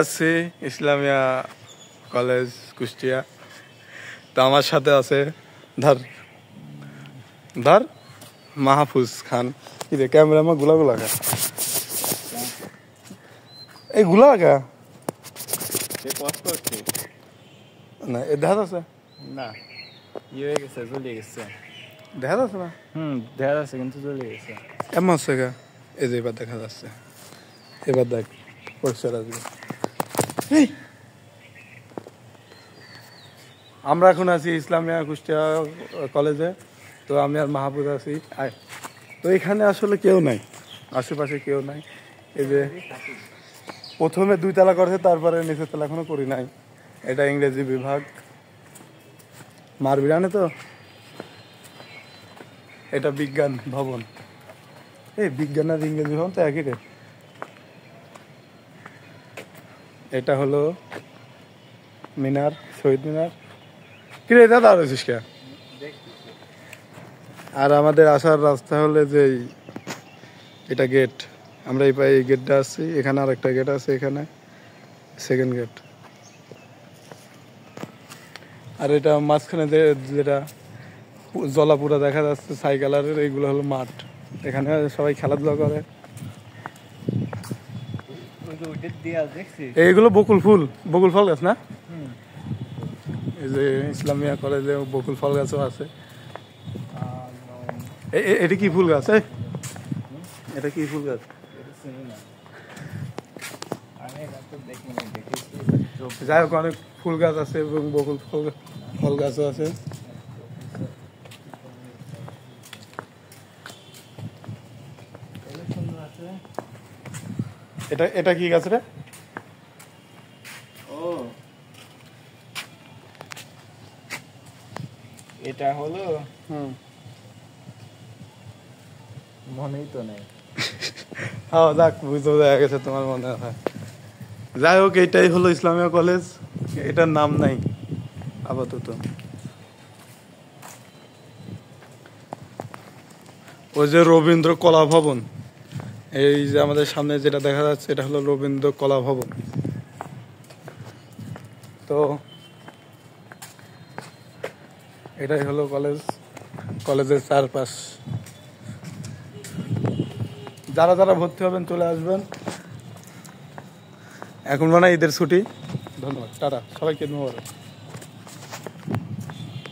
আছি ইসলামিয়া কলেজ কুষ্টিয়া। তো আমার সাথে আছে ধর ধর মাহফুজ খান। কি রে ক্যামেরাম্যান গুলা কা এই গুলা কা না এ দেখা যাচ্ছে না ইয়ে হয়ে গেছে, জ্বলে গেছে। দেখা যাচ্ছে না? দেখা যাচ্ছে কিন্তু জ্বলে গেছে। এমন হচ্ছে গা, এই যে এবার দেখা যাচ্ছে। এবার দেখ পরিষ্কার আসবে। আমরা এখন আছি ইসলামিয়া কুষ্টিয়া কলেজে। তো আমি আর মাহফুজ আছি। তো এখানে আসলে কেউ নাই, আশেপাশে কেউ নাই। এই যে প্রথমে 2 তলা করেছে, তারপরে নিচের তলা এখনো করি নাই। এটা ইংরেজি বিভাগ। মারবি না তো? এটা বিজ্ঞান ভবন। এই বিজ্ঞান আর ইংরেজি ভবন তো একই রে। এটা হলো মিনার, শহীদ মিনার। কিরে এটা দাঁড়াচ্ছিস কে? আর আমাদের আসার রাস্তা হলে যে এটা গেট, আমরা এই গেটটা আসছি। এখানে আর একটা গেট আছে, এখানে সেকেন্ড গেট। আর এটা মাঝখানে যেটা জলাপুরা দেখা যাচ্ছে ছাই কালারের, এইগুলো হলো মাঠ। এখানে সবাই খেলাধুলা করে। এইগুলো বকুল ফল গাছ না? এই যে ইসলামিয়া কলেজে বকুল ফল গাছও আছে। এটা কি ফুল গাছ? এটা কি ফুল গাছ? যাই হোক, অনেক ফুল গাছ আছে এবং বকুল ফল গাছও আছে। এটা কি গাছ রে? ও এটা হলো মনেই তো নেই। হ্যাঁ যাক, বুঝতে দেখা গেছে তোমার মনে হয়। যাই হোক, এটাই হলো ইসলামিয়া কলেজ। এটার নাম নাই আপাতত। ওই যে রবীন্দ্র কলা ভবন, এই যে আমাদের সামনে যেটা দেখা যাচ্ছে, এটা হলো রবীন্দ্র কলা ভবন। তো এটাই হলো কলেজের চারপাশ। যারা যারা ভর্তি হবেন চলে আসবেন। এখন মনে হয় ঈদের ছুটি। ধন্যবাদ, টাটা, সবাইকে ধন্যবাদ।